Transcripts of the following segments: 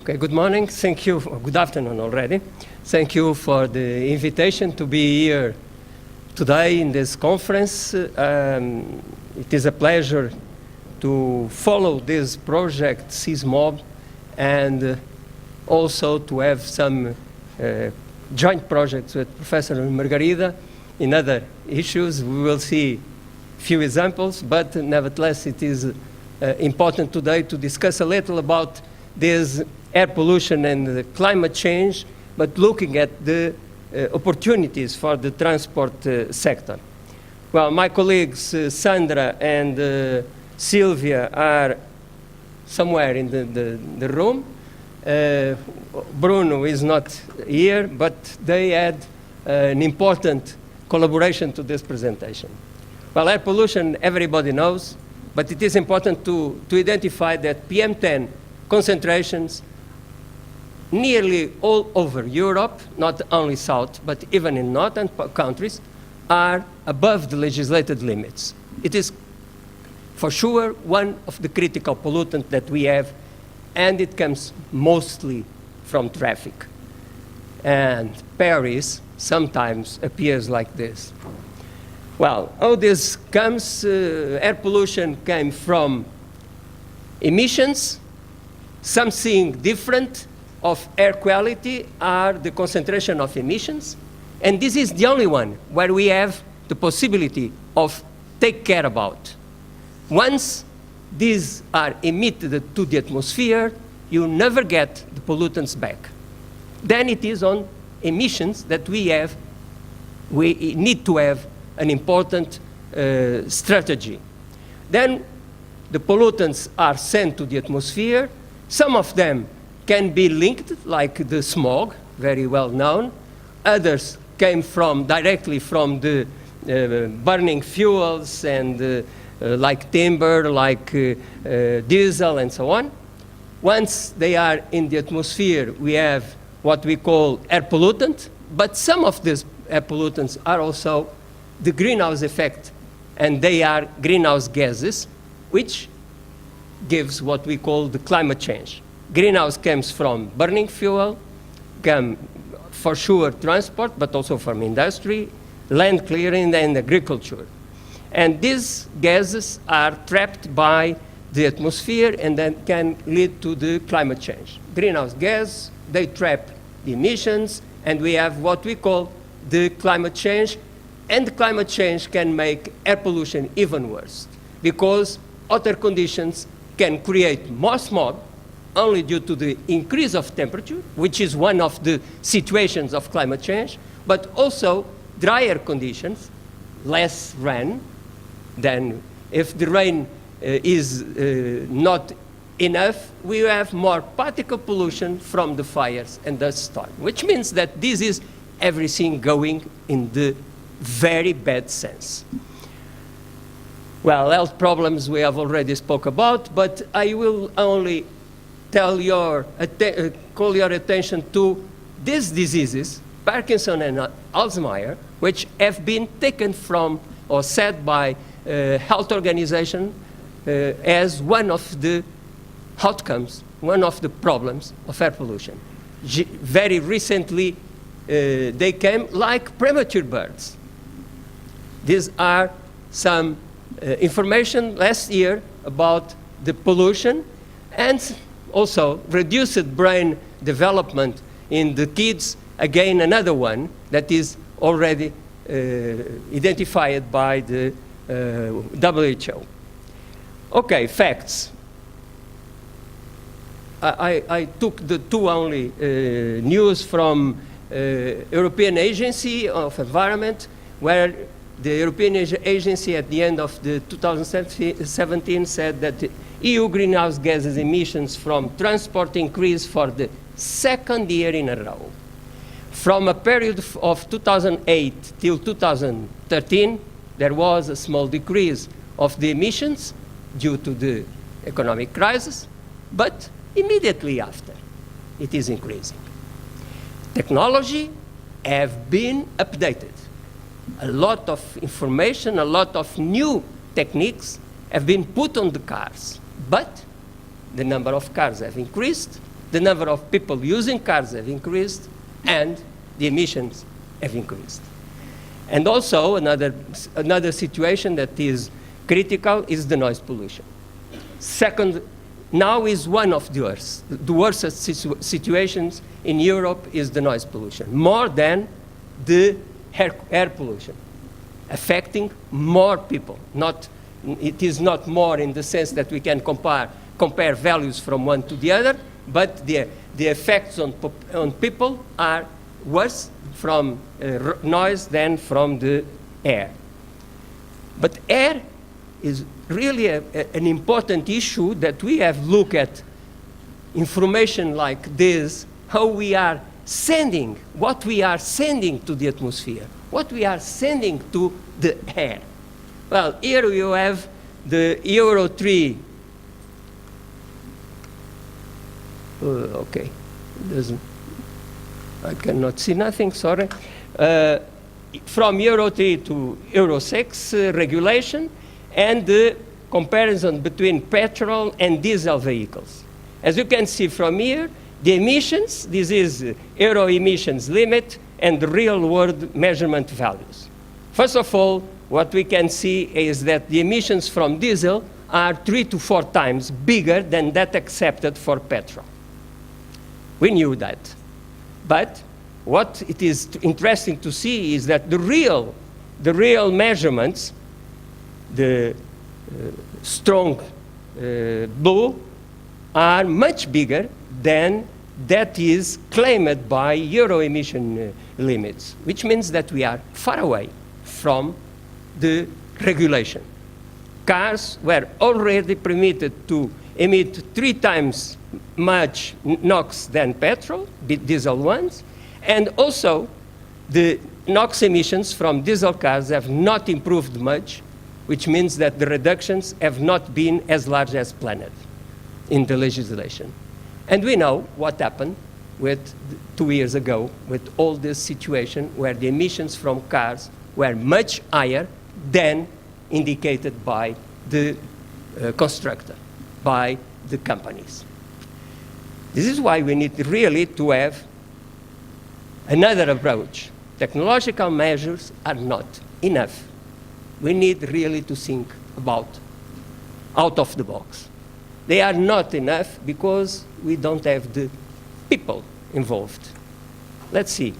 Okay, good morning. Thank you. Good afternoon already. Thank you for the invitation to be here today in this conference. It is a pleasure to follow this project, CISMOB, and also to have some joint projects with Professor Margarida in other issues. We will see few examples, but nevertheless it is important today to discuss a little about this air pollution and climate change, but looking at the opportunities for the transport sector. Well, my colleagues Sandra and Sylvia are somewhere in the room. Bruno is not here, but they had an important collaboration to this presentation. Well, air pollution, everybody knows, but it is important to identify that PM10 concentrations nearly all over Europe, not only south, but even in northern countries, are above the legislated limits. It is for sure one of the critical pollutants that we have, and it comes mostly from traffic. And Paris sometimes appears like this. Well, how this comes, air pollution came from emissions. Something different of air quality are the concentration of emissions, and this is the only one where we have the possibility of take care about. Once these are emitted to the atmosphere, you never get the pollutants back. Then it is on emissions that we need to have an important strategy. Then the pollutants are sent to the atmosphere. Some of them can be linked, like the smog, very well known. Others came directly from the burning fuels and like timber, like diesel, and so on. Once they are in the atmosphere, we have what we call air pollutant, but some of these air pollutants are also the greenhouse effect, and they are greenhouse gases, which gives what we call the climate change. Greenhouse comes from burning fuel, for sure transport, but also from industry, land clearing, and agriculture. And these gases are trapped by the atmosphere and then can lead to the climate change. Greenhouse gas, they trap the emissions, and we have what we call the climate change. And the climate change can make air pollution even worse, because hotter conditions can create more smog, only due to the increase of temperature, which is one of the situations of climate change, but also drier conditions, less rain. Then if the rain is not enough, we have more particle pollution from the fires and the storm, which means that this is everything going in the very bad sense. Well, health problems we have already spoke about, but I will only call your attention to these diseases, Parkinson and Alzheimer's, which have been taken from or said by health organization as one of the outcomes, one of the problems of air pollution. Very recently, they came like premature births. These are some information last year about the pollution and also reduced brain development in the kids. Again, another one that is already identified by the WHO. Okay, facts. I took the two only news from European Agency of Environment, where the European Agency at the end of the 2017 said that the EU greenhouse gases emissions from transport increased for the second year in a row. From a period of 2008 till 2013, there was a small decrease of the emissions due to the economic crisis, but immediately after, it is increasing. Technology have been updated. A lot of information, a lot of new techniques have been put on the cars, but the number of cars have increased, the number of people using cars have increased, and the emissions have increased. And also, another situation that is critical is the noise pollution. Second, now is one of the worst situations in Europe is the noise pollution, more than the air pollution, affecting more people. It is not more in the sense that we can compare values from one to the other, but the effects on people are worse from noise than from the air. But air is really an important issue that we have looked at information like this, how we are sending, what we are sending to the atmosphere, what we are sending to the air. Well, here you have the Euro 3. Okay, I cannot see nothing, sorry. From Euro 3 to Euro 6 regulation, and the comparison between petrol and diesel vehicles. As you can see from here, the emissions, this is Euro emissions limit and real-world measurement values. First of all, what we can see is that the emissions from diesel are 3 to 4 times bigger than that accepted for petrol. We knew that. But what it is interesting to see is that the real measurements, the strong blue, are much bigger than that is claimed by Euro emission limits, which means that we are far away from the regulation. Cars were already permitted to emit 3 times much NOx than petrol, diesel ones, and also the NOx emissions from diesel cars have not improved much, which means that the reductions have not been as large as planned in the legislation. And we know what happened with 2 years ago with all this situation where the emissions from cars were much higher than indicated by the constructor, by the companies. This is why we need really to have another approach. Technological measures are not enough. We need really to think about out of the box. They are not enough because we don't have the people involved. Let's see.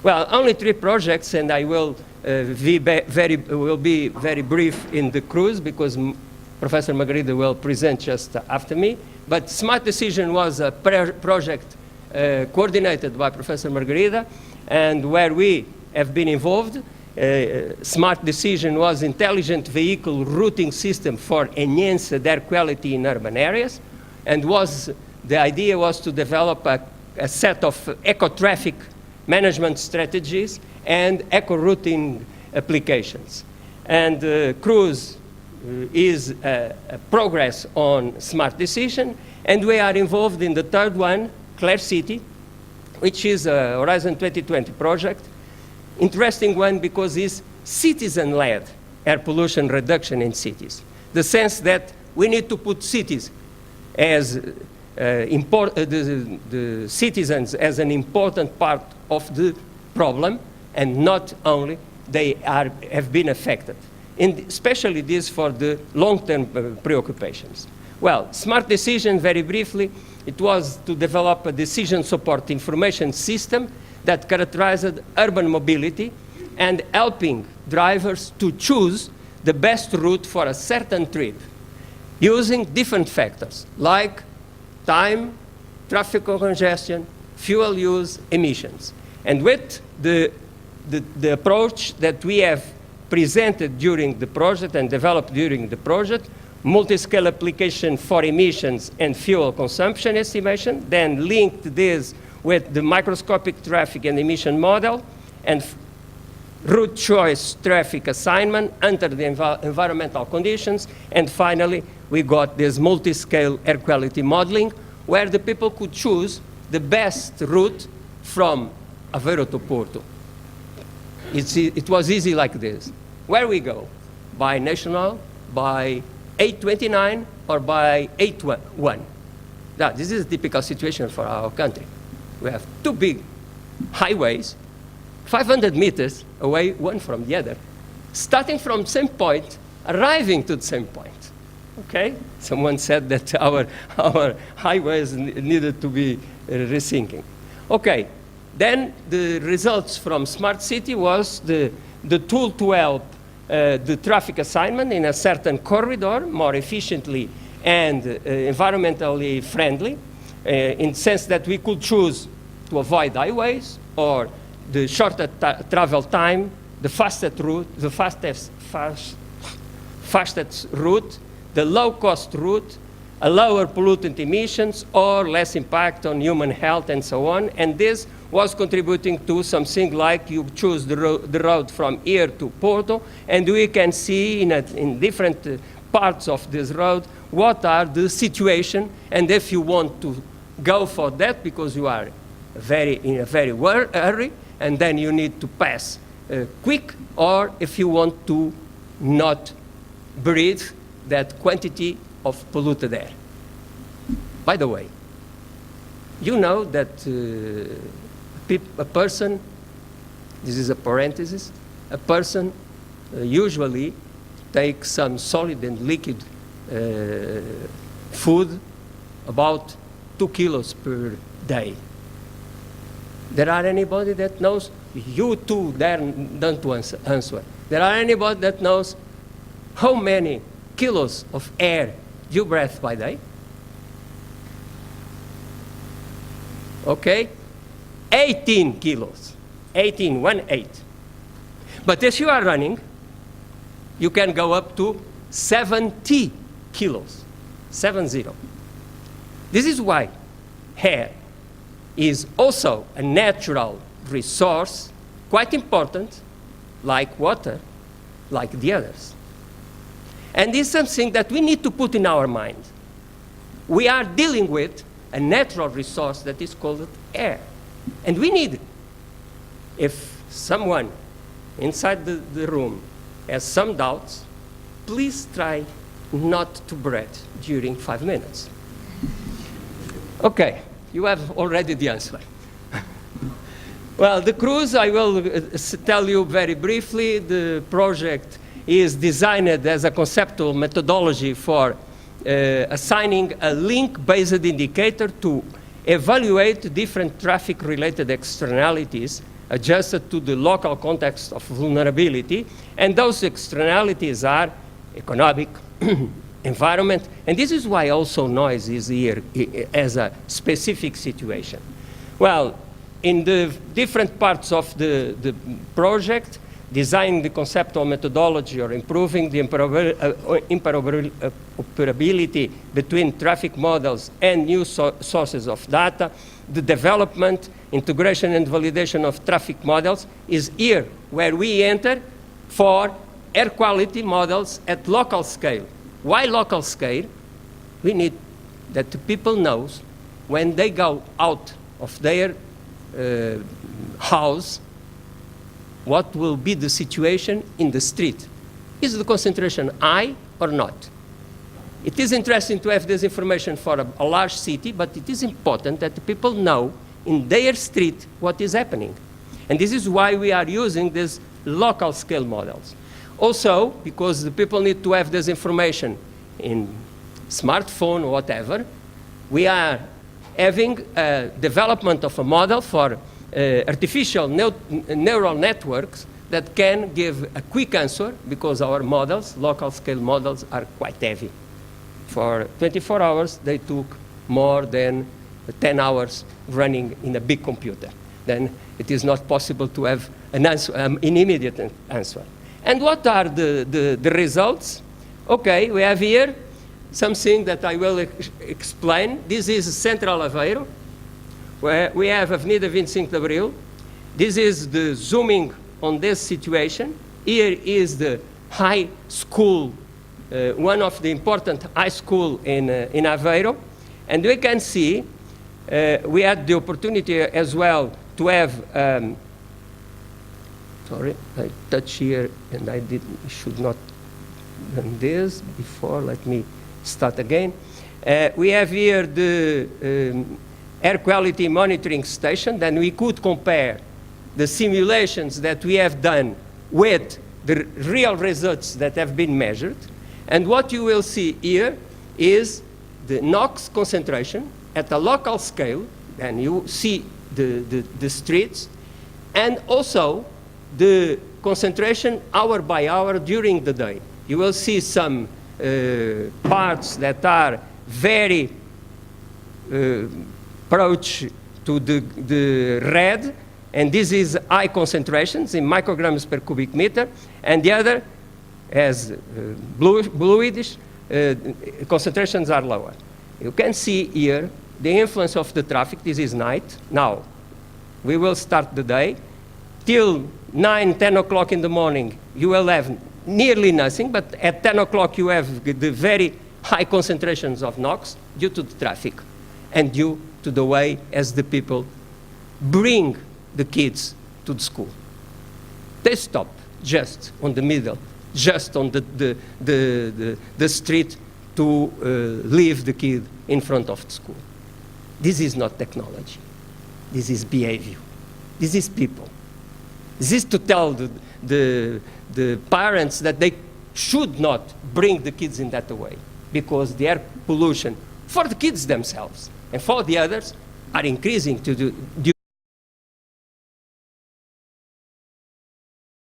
Well, only 3 projects, and I will be very brief in the cruise because Professor Margarida will present just after me. But Smart Decision was a project coordinated by Professor Margarida, and where we have been involved. Smart Decision was intelligent vehicle routing system for enhanced air quality in urban areas, and the idea was to develop a set of eco-traffic management strategies and eco-routing applications. And Cruise is a progress on Smart Decision, and we are involved in the third one, Clare City, which is a Horizon 2020 project. Interesting one because it's citizen-led air pollution reduction in cities. The sense that we need to put cities as the citizens as an important part of the problem, and not only they have been affected. Especially this for the long-term preoccupations. Well, Smart Decision, very briefly, it was to develop a decision support information system that characterized urban mobility and helping drivers to choose the best route for a certain trip using different factors like time, traffic congestion, fuel use, emissions. And with the approach that we have presented during the project and developed during the project, multi-scale application for emissions and fuel consumption estimation, then linked this with the microscopic traffic and emission model, and route choice traffic assignment under the environmental conditions, and finally, we got this multi-scale air quality modeling, where the people could choose the best route from Aveiro to Porto. It was easy like this. Where we go? By national, by 829, or by 81. Now, this is a typical situation for our country. We have two big highways, 500 meters away, one from the other, starting from the same point, arriving to the same point. Okay? Someone said that our highways needed to be rethinking. Okay, then the results from Smart City was the tool to help the traffic assignment in a certain corridor more efficiently and environmentally friendly, in the sense that we could choose to avoid highways or the shorter travel time, the fastest route, fastest route, the low-cost route, a lower pollutant emissions or less impact on human health and so on. And this was contributing to something like you choose the road from here to Porto, and we can see in different parts of this road what are the situation, and if you want to go for that because you are in a very hurry, and then you need to pass quick, or if you want to not breathe that quantity of polluted air. By the way, you know that a person, this is a parenthesis, a person usually takes some solid and liquid food, about 2 kilos per day. There are anybody that knows? You too, don't answer. There are anybody that knows how many kilos of air you breathe by day? Okay? 18 kilos. 18, 1-8. But if you are running, you can go up to 70 kilos. 70. This is why air is also a natural resource, quite important, like water, like the others. And this is something that we need to put in our mind. We are dealing with a natural resource that is called air. And we need it. If someone inside the room has some doubts, please try not to breathe during 5 minutes. Okay, you have already the answer. Well, the cruise, I will tell you very briefly. The project is designed as a conceptual methodology for assigning a link-based indicator to evaluate different traffic-related externalities adjusted to the local context of vulnerability. And those externalities are economic, environment, and this is why also noise is here as a specific situation. Well, in the different parts of the project, designing the conceptual methodology or improving the interoperability between traffic models and new sources of data, the development, integration, and validation of traffic models is here where we enter for air quality models at local scale. Why local scale? We need that the people know when they go out of their house, what will be the situation in the street. Is the concentration high or not? It is interesting to have this information for a large city, but it is important that the people know in their street what is happening. And this is why we are using these local scale models. Also, because the people need to have this information in smartphone or whatever, we are having a development of a model for artificial neural networks that can give a quick answer, because our models, local scale models, are quite heavy. For 24 hours, they took more than 10 hours running in a big computer. Then it is not possible to have an answer, an immediate answer. And what are the results? Okay, we have here something that I will explain. This is Central Aveiro, where we have Avenida 25 de Abril. This is the zooming on this situation. Here is the high school, one of the important high school in Aveiro. And we can see, we had the opportunity as well to have, sorry, I touch here and I should not done this before, let me start again. We have here the air quality monitoring station. Then we could compare the simulations that we have done with the real results that have been measured. And what you will see here is the NOx concentration at a local scale, and you see the streets, and also the concentration hour by hour during the day. You will see some parts that are very approach to the red, and this is high concentrations in micrograms per cubic meter, and the other, as bluish, concentrations are lower. You can see here the influence of the traffic. This is night. Now, we will start the day. Till 9, 10 o'clock in the morning, you will have nearly nothing, but at 10 o'clock you have the very high concentrations of NOx due to the traffic and due to the way as the people bring the kids to the school. They stop just on the middle, just on the street to leave the kid in front of the school. This is not technology. This is behavior. This is people. This is to tell the parents that they should not bring the kids in that way, because the air pollution for the kids themselves and for the others are increasing due